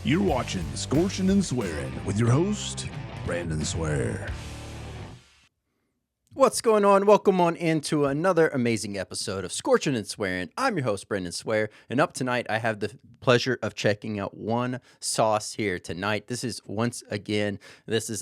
You're watching Scorching and Swearing with your host, Brandon Swear. What's going on? Welcome on into another amazing episode of Scorching and Swearing. I'm your host, Brandon Swear, and up tonight I have the pleasure of checking out one sauce here tonight. This is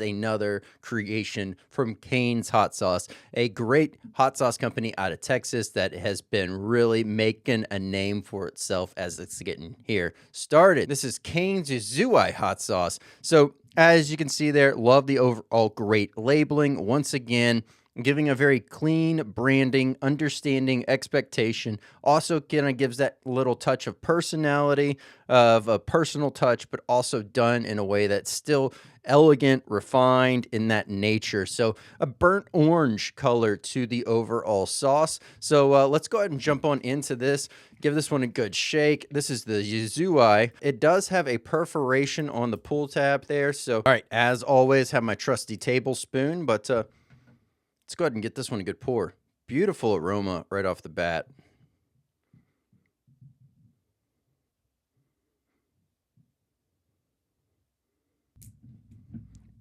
another creation from Cain's Hot Sauce, a great hot sauce company out of Texas that has been really making a name for itself as it's getting here started. This is Cain's Yuzai Hot Sauce. So as you can see there, love the overall great labeling. Once again, giving a very clean branding, understanding, expectation. Also kind of gives that little touch of personality, of a personal touch, but also done in a way that's still elegant, refined in that nature. So a burnt orange color to the overall sauce. So let's go ahead and jump on into this. Give this one a good shake. This is the Yuzai. It does have a perforation on the pull tab there. So, all right, as always, have my trusty tablespoon, but let's go ahead and get this one a good pour. Beautiful aroma right off the bat.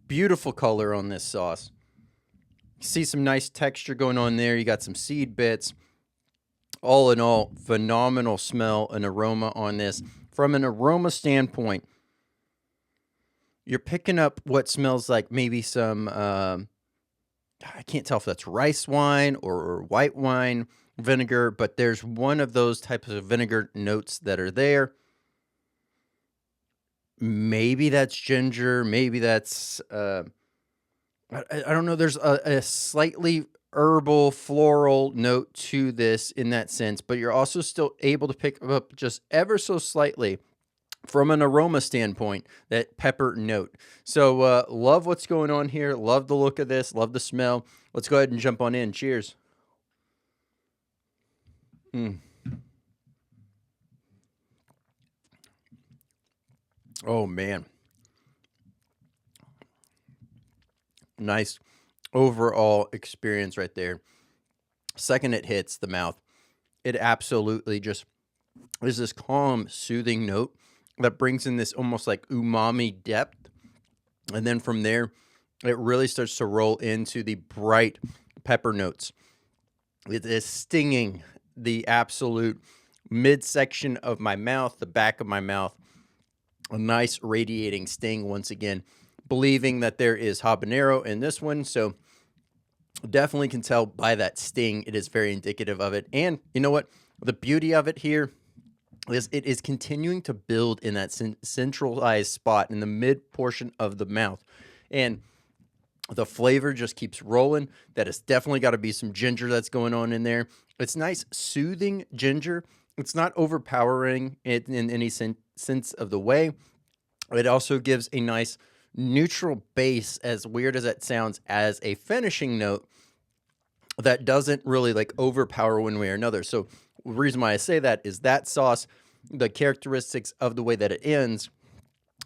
Beautiful color on this sauce. See some nice texture going on there. You got some seed bits. All in all, phenomenal smell and aroma on this. From an aroma standpoint, you're picking up what smells like maybe some I can't tell if that's rice wine or white wine vinegar, but there's one of those types of vinegar notes that are there. Maybe that's ginger. Maybe that's, I don't know. There's a slightly herbal, floral note to this in that sense, but you're also still able to pick up just ever so slightly from an aroma standpoint, that pepper note. So love what's going on here. Love the look of this. Love the smell. Let's go ahead and jump on in. Cheers. Oh, man. Nice overall experience right there. Second it hits the mouth, it absolutely just is this calm, soothing note that brings in this almost like umami depth. And then from there, it really starts to roll into the bright pepper notes. It is stinging the absolute midsection of my mouth, the back of my mouth. A nice radiating sting once again, believing that there is habanero in this one. So definitely can tell by that sting, it is very indicative of it. And you know what? The beauty of it here is it is continuing to build in that centralized spot in the mid portion of the mouth. And the flavor just keeps rolling. That has definitely got to be some ginger that's going on in there. It's nice, soothing ginger. It's not overpowering it in any sense of the way. It also gives a nice neutral base, as weird as that sounds, as a finishing note that doesn't really like overpower one way or another. So the reason why I say that is that sauce, the characteristics of the way that it ends,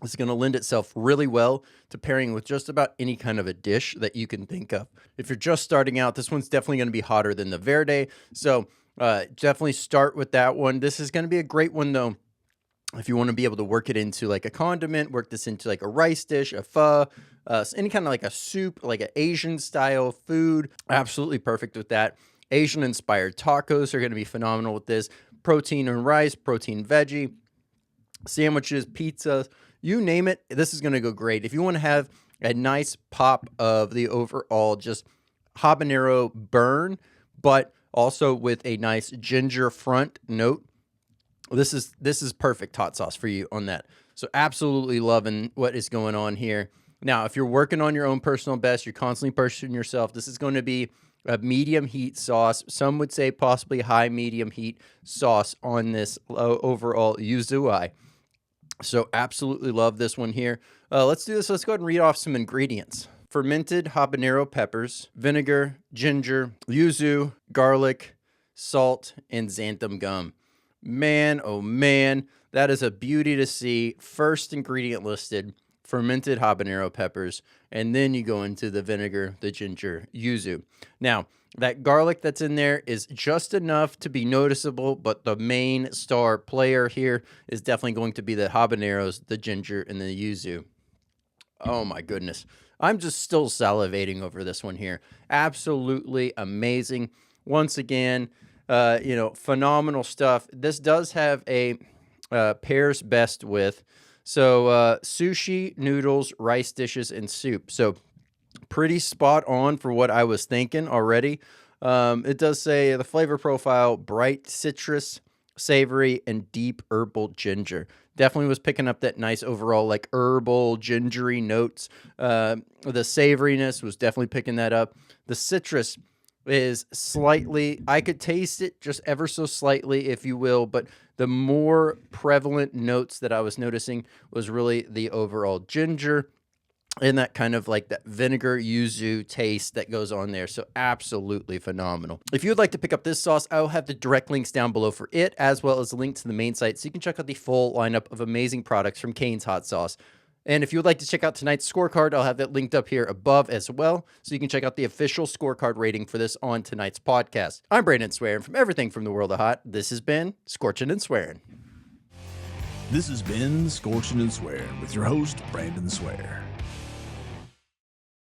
is going to lend itself really well to pairing with just about any kind of a dish that you can think of. If you're just starting out, this one's definitely going to be hotter than the Verde. So definitely start with that one. This is going to be a great one, though, if you want to be able to work it into like a condiment, work this into like a rice dish, a pho, any kind of like a soup, like an Asian style food. Absolutely perfect with that. Asian inspired tacos are going to be phenomenal with this. Protein and rice, protein veggie, sandwiches, pizzas, you name it. This is going to go great. If you want to have a nice pop of the overall just habanero burn, but also with a nice ginger front note, this is perfect hot sauce for you on that. So absolutely loving what is going on here. Now, if you're working on your own personal best, you're constantly pushing yourself, this is going to be a medium heat sauce. Some would say possibly high medium heat sauce on this overall Yuzai. So absolutely love this one here. Let's do this. Let's go ahead and read off some ingredients. Fermented habanero peppers, vinegar, ginger, yuzu, garlic, salt, and xanthan gum. Man, oh man, that is a beauty to see. First ingredient listed, fermented habanero peppers, and then you go into the vinegar, the ginger, yuzu. Now, that garlic that's in there is just enough to be noticeable, but the main star player here is definitely going to be the habaneros, the ginger, and the yuzu. Oh my goodness. I'm just still salivating over this one here. Absolutely amazing. Once again, phenomenal stuff. This does have a pairs best with. So sushi, noodles, rice dishes, and soup. So pretty spot on for what I was thinking already. It does say the flavor profile, bright citrus, savory, and deep herbal ginger. Definitely was picking up that nice overall like herbal, gingery notes. The savoriness was definitely picking that up. The citrus is slightly, I could taste it just ever so slightly, if you will, but the more prevalent notes that I was noticing was really the overall ginger and that kind of like that vinegar yuzu taste that goes on there. So absolutely phenomenal. If you would like to pick up this sauce, I will have the direct links down below for it, as well as a link to the main site so you can check out the full lineup of amazing products from Cain's Hot Sauce. And if you would like to check out tonight's scorecard, I'll have that linked up here above as well, so you can check out the official scorecard rating for this on tonight's podcast. I'm Brandon Swearing from Everything from the World of Hot. This has been Scorching and Swearing. This has been Scorching and Swearing with your host, Brandon Swear.